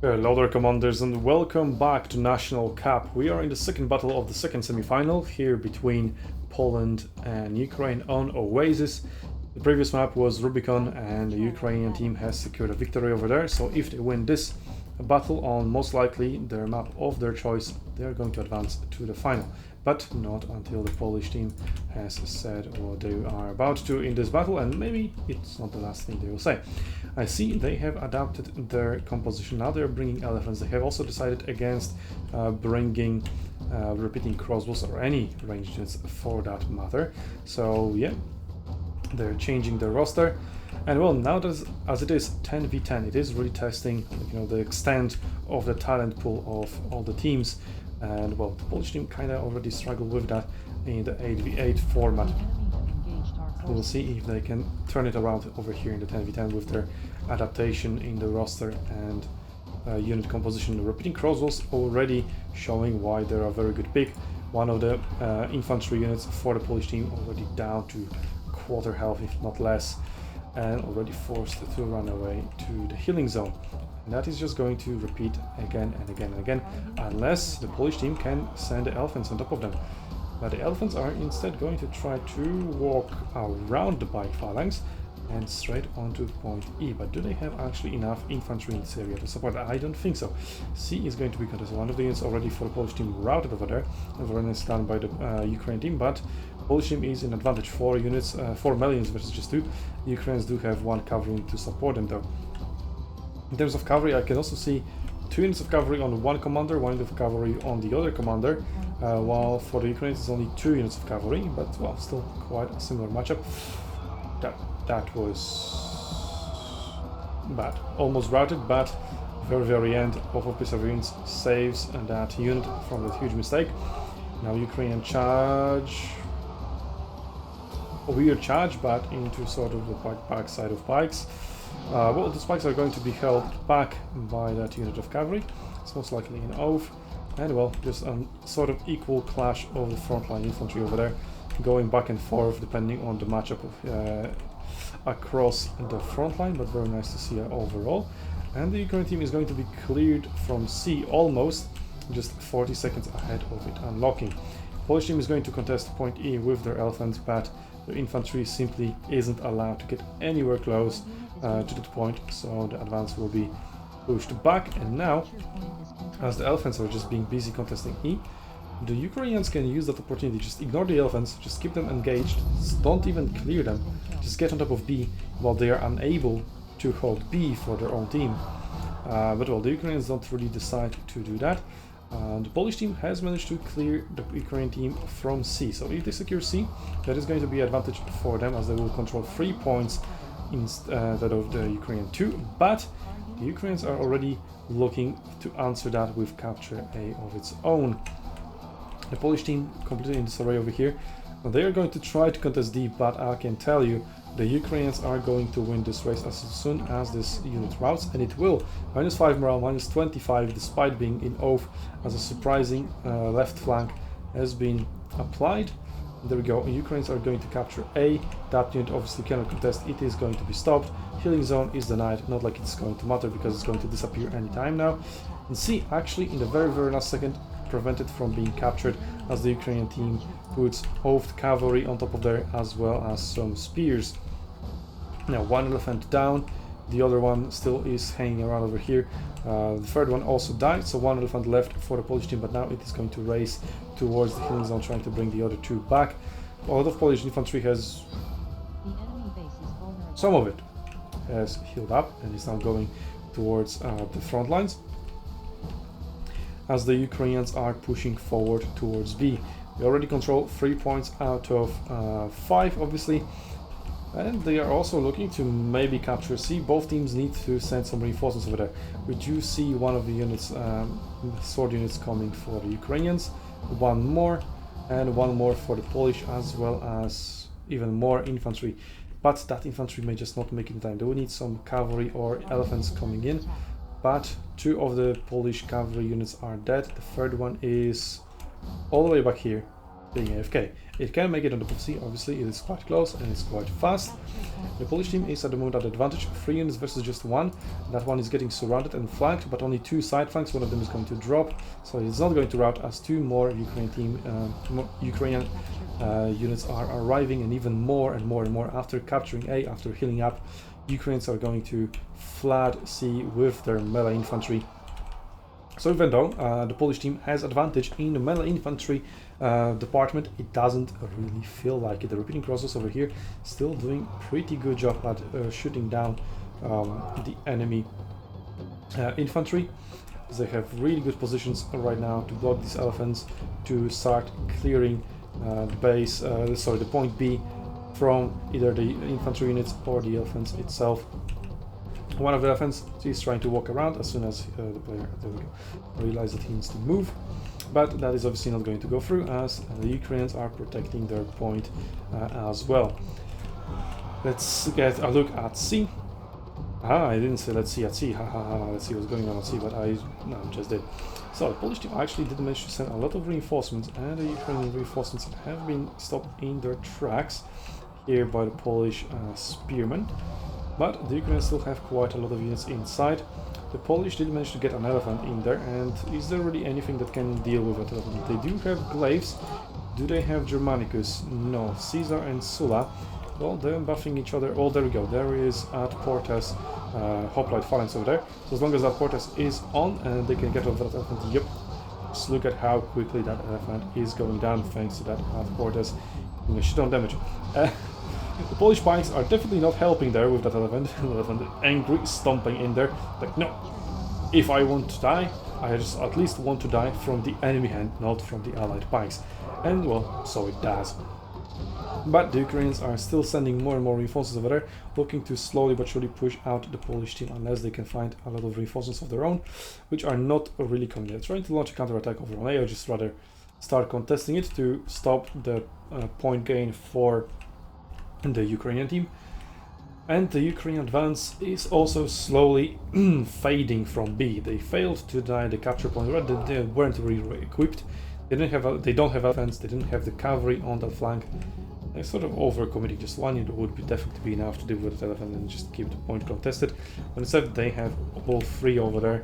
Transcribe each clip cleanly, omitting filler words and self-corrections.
Hello there, commanders, and welcome back to National Cup. We are in the second battle of the second semi-final here between Poland and Ukraine on Oasis. The previous map was Rubicon, and the Ukrainian team has secured a victory over there. So if they win this battle on most likely their map of their choice, they are going to advance to the final. But not until the Polish team has said what they are about to in this battle, and maybe it's not the last thing they will say. I see they have adapted their composition. Now they're bringing elephants. They have also decided against bringing repeating crossbows or any ranged units for that matter. So yeah, they're changing their roster. And well, now that as it is 10v10, it is really testing, the extent of the talent pool of all the teams. And well, the Polish team kind of already struggled with that in the 8v8 format. We'll see if they can turn it around over here in the 10v10 with their adaptation in the roster and unit composition. The repeating crossbows already showing why they're a very good pick. One of the infantry units for the Polish team already down to quarter health, if not less, and already forced to run away to the healing zone. And that is just going to repeat again and again and again, unless the Polish team can send the elephants on top of them. But the elephants are instead going to try to walk around the bike phalanx and straight onto point E. But do they have actually enough infantry in this area to support that? I don't think so. C is going to be contested. One of the units already for the Polish team routed over there. Everyone is done by the Ukrainian team, but Polish team is in advantage. 4 units, 4 millions versus just 2. The Ukrainians do have 1 cavalry to support them though. In terms of cavalry, I can also see 2 units of cavalry on one commander, 1 unit of cavalry on the other commander, while for the Ukrainians it's only 2 units of cavalry, but well, still quite a similar matchup. That was bad. Almost routed, but very end, both of Perseverance saves that unit from that huge mistake. Now Ukrainian charge. A weird charge, but into sort of the back side of pikes. Well, the spikes are going to be held back by that unit of cavalry. It's most likely an oath. And well, just a sort of equal clash of the frontline infantry over there, going back and forth depending on the matchup of, across the front line, but very nice to see overall. And the Ukrainian team is going to be cleared from C almost, just 40 seconds ahead of it unlocking. Polish team is going to contest point E with their elephants, but the infantry simply isn't allowed to get anywhere close to that point, so the advance will be pushed back. And now, as the elephants are just being busy contesting E, the Ukrainians can use that opportunity. Just ignore the elephants, just keep them engaged, don't even clear them, just get on top of B while they are unable to hold B for their own team. But well, the Ukrainians don't really decide to do that. The Polish team has managed to clear the Ukrainian team from C, so if they secure C, that is going to be an advantage for them, as they will control 3 points instead of the Ukrainian 2, but the Ukrainians are already looking to answer that with capture A of its own. The Polish team completely in disarray over here. They are going to try to contest D, but I can tell you the Ukrainians are going to win this race as soon as this unit routes, and it will. -5 morale, -25, despite being in oath, as a surprising left flank has been applied. There we go. Ukrainians are going to capture A. That unit obviously cannot contest. It is going to be stopped. Healing zone is denied. Not like it's going to matter because it's going to disappear anytime now. And C, actually, in the very last second, prevented from being captured, as the Ukrainian team puts oathed cavalry on top of there, as well as some spears. Now 1 elephant down, the other one still is hanging around over here. The third one also died, so 1 elephant left for the Polish team, but now it is going to race towards the healing zone, trying to bring the other 2 back. A lot of Polish infantry has, some of it has healed up and is now going towards the front lines, as the Ukrainians are pushing forward towards B. They already control 3 points out of 5, obviously, and they are also looking to maybe capture C. Both teams need to send some reinforcements over there. We do see one of the units, sword units, coming for the Ukrainians, 1 more, and 1 more for the Polish, as well as even more infantry. But that infantry may just not make it in time. They will need some cavalry or elephants coming in. But 2 of the Polish cavalry units are dead. The third one is all the way back here, being AFK. It can make it on the C, obviously, it is quite close and it's quite fast. The Polish team is at the moment at advantage, 3 units versus just 1. That one is getting surrounded and flanked, but only 2 side flanks. One of them is going to drop, so it's not going to rout as 2 more Ukrainian units are arriving, and even more and more and more after capturing A, after healing up. Ukrainians are going to flood C with their melee infantry. So even though the Polish team has advantage in the melee infantry department, it doesn't really feel like it. The repeating crossbows over here still doing pretty good job at shooting down the enemy infantry. They have really good positions right now to block these elephants, to start clearing the base, the point B from either the infantry units or the elephants itself. One of the elephants is trying to walk around as soon as the player, there we go, realizes that he needs to move, but that is obviously not going to go through as the Ukrainians are protecting their point as well. Let's get a look at C. I didn't say let's see at C, let's see what's going on at C, but I just did. So the Polish team actually did manage to send a lot of reinforcements, and the Ukrainian reinforcements have been stopped in their tracks here by the Polish spearmen. But the Ukrainians still have quite a lot of units inside. The Polish did manage to get an elephant in there, and is there really anything that can deal with that elephant? They do have glaives. Do they have Germanicus? No. Caesar and Sulla, well, they're buffing each other. Oh, there we go. There is at Portes hoplite phalanx over there. So as long as that Portes is on, and they can get over that elephant, yep. Just look at how quickly that elephant is going down thanks to that at Portes. You shit on damage. The Polish pikes are definitely not helping there with that elephant. The elephant angry, stomping in there. Like, no, if I want to die, I just at least want to die from the enemy hand, not from the allied pikes. And well, so it does. But the Ukrainians are still sending more and more reinforcements over there, looking to slowly but surely push out the Polish team unless they can find a lot of reinforcements of their own, which are not really coming. They're trying to launch a counter-attack over on A, or just rather start contesting it to stop the point gain for the Ukrainian team. And the Ukrainian advance is also slowly fading from B. They failed to deny the capture point. They weren't really equipped. They don't have elephants. They didn't have the cavalry on that flank. They're sort of overcommitting. Just one unit would definitely be enough to deal with the elephant and just keep the point contested. But instead, they have all 3 over there.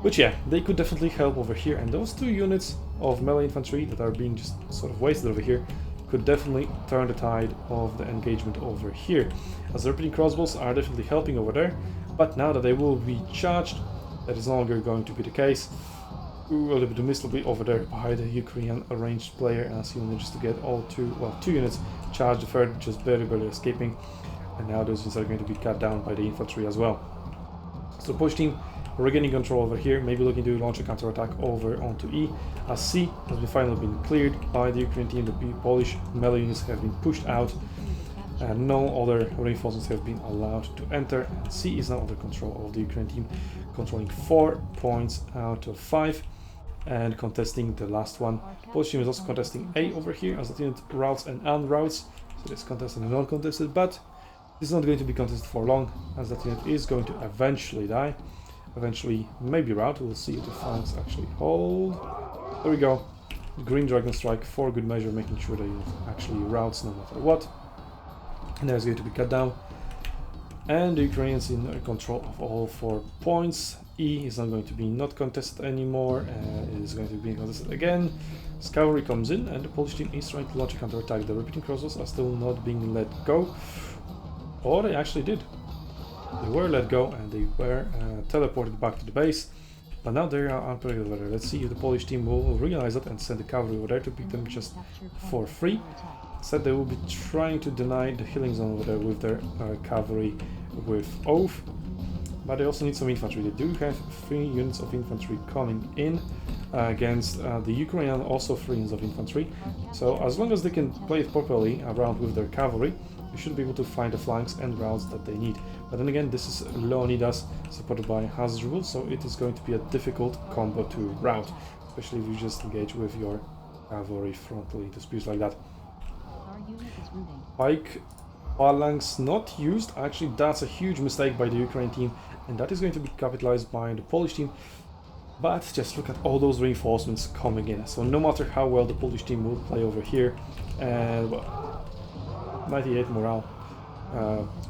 Which, yeah, they could definitely help over here. And those 2 units of melee infantry that are being just sort of wasted over here could definitely turn the tide of the engagement over here, as the repeating crossbows are definitely helping over there. But now that they will be charged, that is no longer going to be the case. A little bit of miss will be over there by the Ukrainian ranged player, as he manages to get all 2 units charged, the third just barely escaping, and now those units are going to be cut down by the infantry as well. So the Polish team regaining control over here, maybe looking to launch a counter-attack over onto E, as C has finally been cleared by the Ukrainian team. The Polish melee units have been pushed out, and no other reinforcements have been allowed to enter, and C is now under control of the Ukrainian team, controlling 4 points out of 5 and contesting the last one. The Polish team is also contesting A over here, as the unit routes and unroutes, so it's contested and non-contested, but this is not going to be contested for long, as that unit is going to eventually die. Eventually, maybe rout. We'll see if the flanks actually hold. There we go. Green Dragon Strike for good measure, making sure that it actually routes no matter what. And there's going to be cut down. And the Ukrainians in control of all 4 points. E is not going to be not contested anymore. It is going to be contested again. Cavalry comes in, and the Polish team is trying to launch a counter-attack. The repeating crossbows are still not being let go. Or they actually did. They were let go and they were teleported back to the base, but now they are unpredictable. Let's see if the Polish team will realize that and send the cavalry over there to pick them just for free. Instead, they will be trying to deny the healing zone over there with their cavalry with Oath, but they also need some infantry. They do have 3 units of infantry coming in against the Ukrainian, also 3 units of infantry. So as long as they can play it properly around with their cavalry, you should be able to find the flanks and routes that they need. But then again, this is Leonidas supported by Hasdrubal, so it is going to be a difficult combo to route, especially if you just engage with your cavalry frontally, disputes like that. Pike phalanx not used. Actually, that's a huge mistake by the Ukrainian team, and that is going to be capitalized by the Polish team. But just look at all those reinforcements coming in. So no matter how well the Polish team will play over here, and well, 98 morale.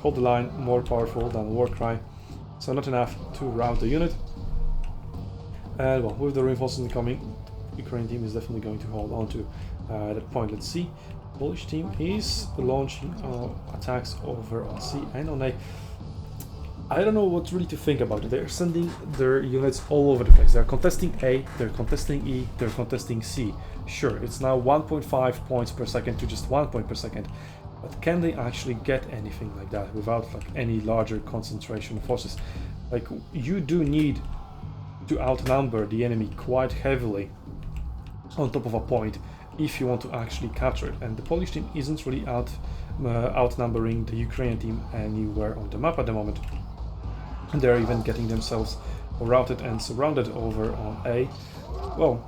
hold the line, more powerful than Warcry, so not enough to rout the unit. And well, with the reinforcements coming, Ukrainian team is definitely going to hold on to that point. Let's see, Polish team is launching attacks over on C and on A. I don't know what really to think about it. They're sending their units all over the place. They're contesting A, they're contesting E, they're contesting C. Sure, it's now 1.5 points per second to just 1 point per second, but can they actually get anything like that without like any larger concentration of forces? Like, you do need to outnumber the enemy quite heavily on top of a point if you want to actually capture it, and the Polish team isn't really outnumbering the Ukrainian team anywhere on the map at the moment. They're even getting themselves routed and surrounded over on A. Well,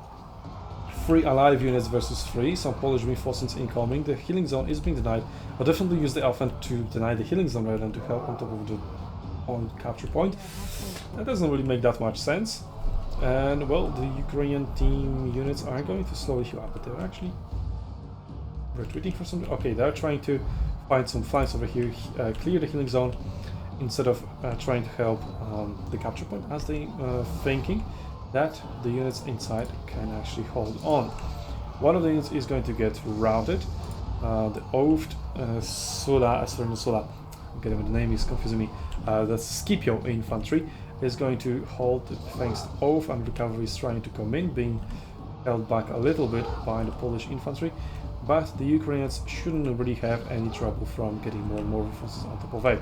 3 alive units versus 3, some Polish reinforcements incoming. The healing zone is being denied. I'll definitely use the elephant to deny the healing zone rather than to help on top of the capture point. That doesn't really make that much sense. And well, the Ukrainian team units are going to slowly heal up, but they're actually retreating for some. Okay, they're trying to find some flanks over here, clear the healing zone, instead of trying to help the capture point, as they thinking that the units inside can actually hold on. One of the units is going to get routed. The Oath Sula, Sula, the name is confusing me. The Scipio infantry is going to hold thanks to Oath, and the cavalry is trying to come in, being held back a little bit by the Polish infantry. But the Ukrainians shouldn't really have any trouble from getting more and more forces on top of A.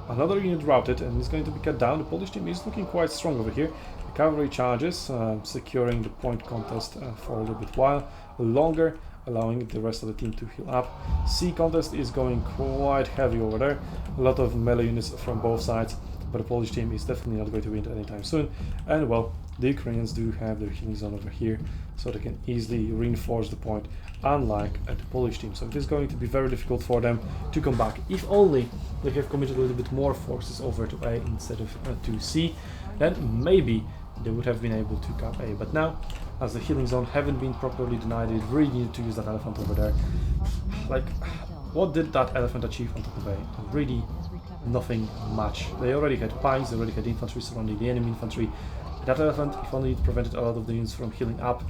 Another unit routed and is going to be cut down. The Polish team is looking quite strong over here. The cavalry charges, securing the point contest for a little bit while longer, allowing the rest of the team to heal up. C contest is going quite heavy over there. A lot of melee units from both sides, but the Polish team is definitely not going to win anytime soon. And well, the Ukrainians do have their healing zone over here, so they can easily reinforce the point, unlike the Polish team. So it is going to be very difficult for them to come back. If only they have committed a little bit more forces over to A instead of to C, then maybe they would have been able to cap A. But now, as the healing zone haven't been properly denied, they really needed to use that elephant over there. Like, what did that elephant achieve on top of A? Really nothing much. They already had pines, they already had infantry surrounding the enemy infantry. That elephant, if only it prevented a lot of the units from healing up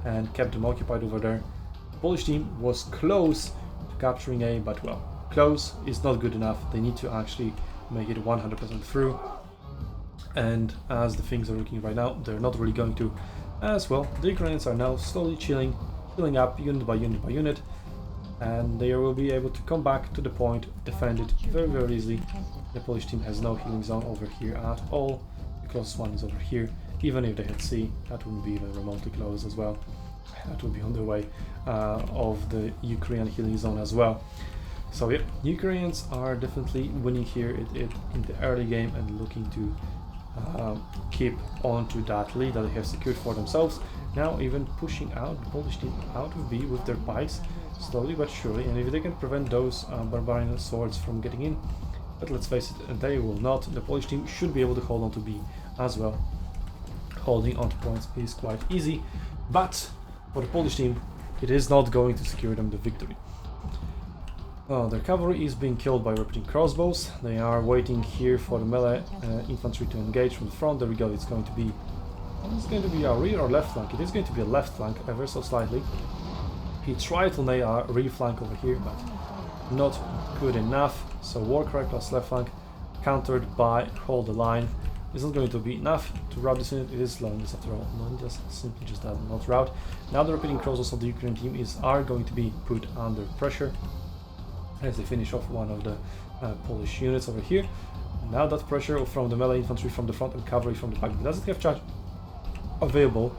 and kept them occupied over there. The Polish team was close to capturing A, but well, close is not good enough. They need to actually make it 100% through. And as the things are looking right now, they're not really going to as well. The Ukrainians are now slowly healing up unit by unit by unit, and they will be able to come back to the point, defend it very, very easily. The Polish team has no healing zone over here at all. The closest one is over here. Even if they had C, that wouldn't be even remotely close as well. That would be on the way of the Ukrainian healing zone as well. So yeah, Ukrainians are definitely winning here in the early game and looking to keep on to that lead that they have secured for themselves. Now even pushing out the Polish team out of B with their pikes, slowly but surely, and if they can prevent those barbarian swords from getting in, but let's face it, they will not. The Polish team should be able to hold on to B as well. Holding on to points is quite easy, but for the Polish team, it is not going to secure them the victory. Their cavalry is being killed by repeating crossbows. They are waiting here for the melee infantry to engage from the front. There we go. It's going to be a rear or left flank. It is going to be a left flank, ever so slightly. He tried to lay a rear flank over here, but not good enough. So Warcry plus left flank, countered by hold the line. It's not going to be enough to rout this unit. It is long this after all. No, just simply just that, not rout. Now the repeating crossbows of the Ukrainian team are going to be put under pressure as they finish off one of the Polish units over here. Now that pressure from the melee infantry from the front and cavalry from the back. Does it have charge available?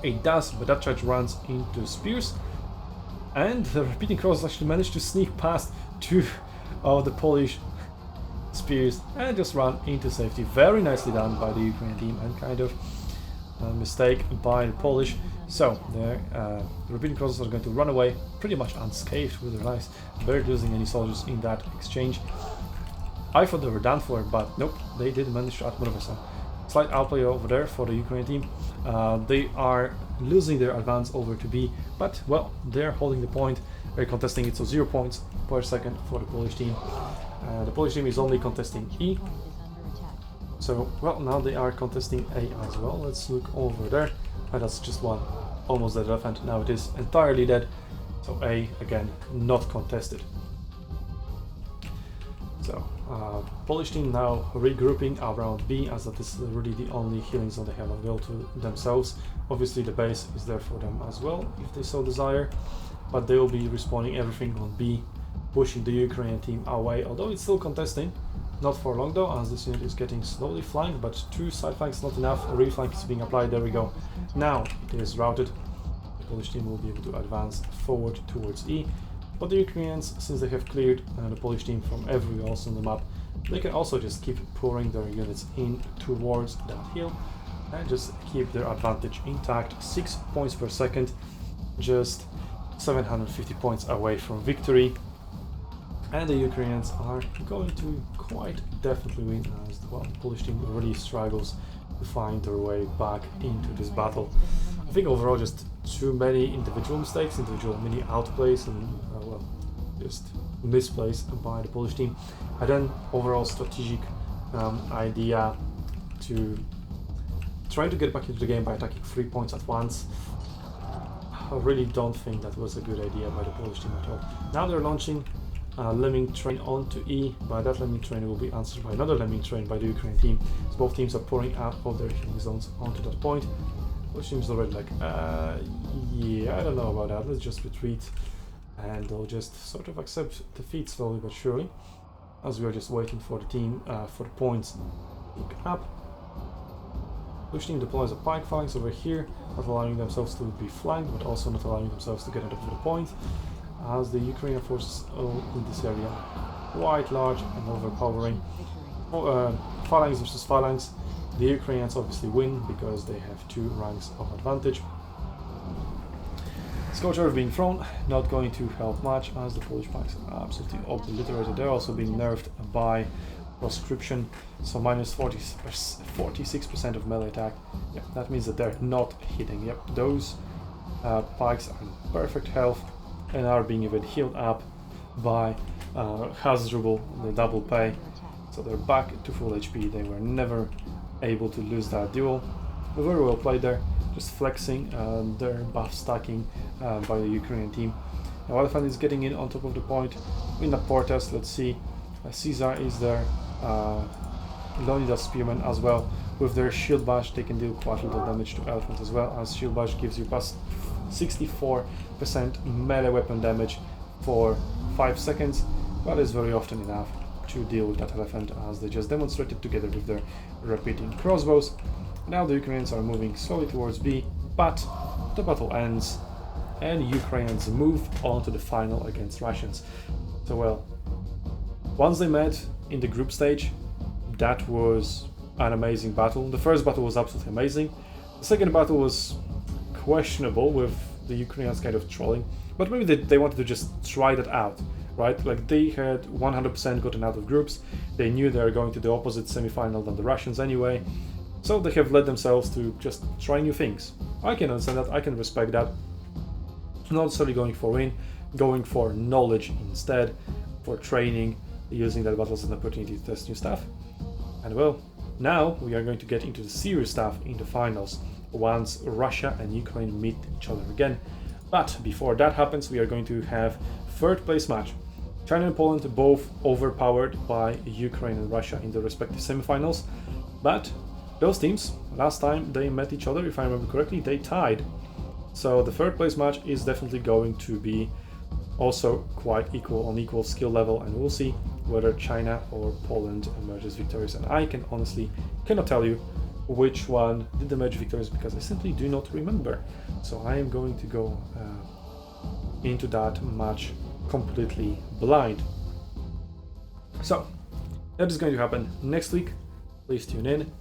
It does, but that charge runs into spears, and the repeating cross actually managed to sneak past two of the Polish spears and just run into safety. Very nicely done by the Ukrainian team, and kind of a mistake by the Polish. So the repeating crosses are going to run away pretty much unscathed with their lives, barely losing any soldiers in that exchange. I thought they were done for, but nope, they did manage to outmaneuver some. Slight outplay over there for the Ukrainian team. They are losing their advance over to B, but well, they're holding the point, They're contesting it, so 0 points per second for the Polish team. The Polish team is only contesting E. So, well, now they are contesting A as well. Let's look over there. That's just one almost dead elephant. Now it is entirely dead. So A, again, not contested. So, Polish team now regrouping around B, as that is really the only healing zone they have available to themselves. Obviously the base is there for them as well, if they so desire. But they will be respawning everything on B, pushing the Ukrainian team away, although it's still contesting. Not for long though, as this unit is getting slowly flanked, but 2 side flanks not enough. A reflank is being applied, there we go. Now it is routed. The Polish team will be able to advance forward towards E. But the Ukrainians, since they have cleared the Polish team from everywhere else on the map, they can also just keep pouring their units in towards that hill and just keep their advantage intact. 6 points per second, just 750 points away from victory. And the Ukrainians are going to quite definitely win, as the Polish team really struggles to find their way back into this battle. I think overall just too many individual mistakes, individual mini outplays, and well, just misplays by the Polish team. And then overall strategic idea to try to get back into the game by attacking 3 points at once. I really don't think that was a good idea by the Polish team at all. Now they're launching lemming train onto E, but that lemming train will be answered by another lemming train by the Ukrainian team. So both teams are pouring out of their healing zones onto that point. Which seems already like, yeah, I don't know about that. Let's just retreat, and they'll just sort of accept defeat slowly but surely, as we are just waiting for the team, for the points to pick up. Polish team deploys a pike phalanx over here, not allowing themselves to be flanked, but also not allowing themselves to get out of the point, as the Ukrainian forces in this area quite large and overpowering. Phalanx versus phalanx. The Ukrainians obviously win because they have 2 ranks of advantage. Scorcher being thrown, not going to help much, as the Polish pikes are absolutely obliterated. They're also being nerfed by proscription, so minus 46% of melee attack. Yep, that means that they're not hitting. Yep, those pikes are in perfect health and are being even healed up by Hasdrubal, the double pay. So they're back to full HP. They were never able to lose that duel. Very well played there, just flexing their buff stacking by the Ukrainian team. Now Elephant is getting in on top of the point in the Portas. Let's see, Caesar is there, Leonidas Spearman as well. With their shield bash they can deal quite a little damage to Elephant as well, as shield bash gives you plus 64% melee weapon damage for 5 seconds, but is very often enough to deal with that elephant, as they just demonstrated together with their repeating crossbows. Now the Ukrainians are moving slowly towards B, but the battle ends and Ukrainians move on to the final against Russians. So well, once they met in the group stage, that was an amazing battle. The first battle was absolutely amazing. The second battle was questionable, with the Ukrainians kind of trolling, but maybe they wanted to just try that out. Right, like they had 100% gotten out of groups. They knew they were going to the opposite semi-final than the Russians anyway, so they have led themselves to just try new things. I can understand that, I can respect that. Not necessarily going for win, going for knowledge instead, for training, using that battle as an opportunity to test new stuff. And well, now we are going to get into the serious stuff in the finals, once Russia and Ukraine meet each other again. But before that happens, we are going to have third place match. China and Poland both overpowered by Ukraine and Russia in the respective semifinals, but those teams, last time they met each other, if I remember correctly, they tied. So the third place match is definitely going to be also quite equal, on equal skill level, and we'll see whether China or Poland emerges victorious. And I can honestly cannot tell you which one did emerge victorious, because I simply do not remember. So I am going to go into that match completely blind. So that is going to happen next week. Please tune in.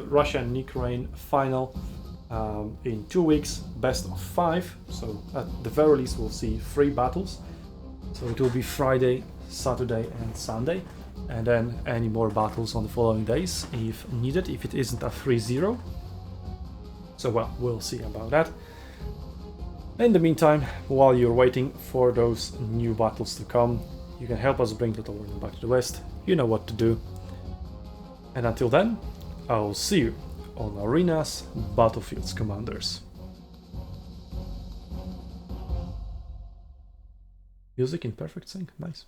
Russia and Ukraine final in 2 weeks, best of 5. So at the very least we'll see 3 battles. So it will be Friday, Saturday and Sunday, and then any more battles on the following days if needed, if it isn't a 3-0. So well, we'll see about that. In the meantime, while you're waiting for those new battles to come, you can help us bring Little Warning back to the West. You know what to do. And until then, I'll see you on Arenas Battlefields, Commanders. Music in perfect sync, nice.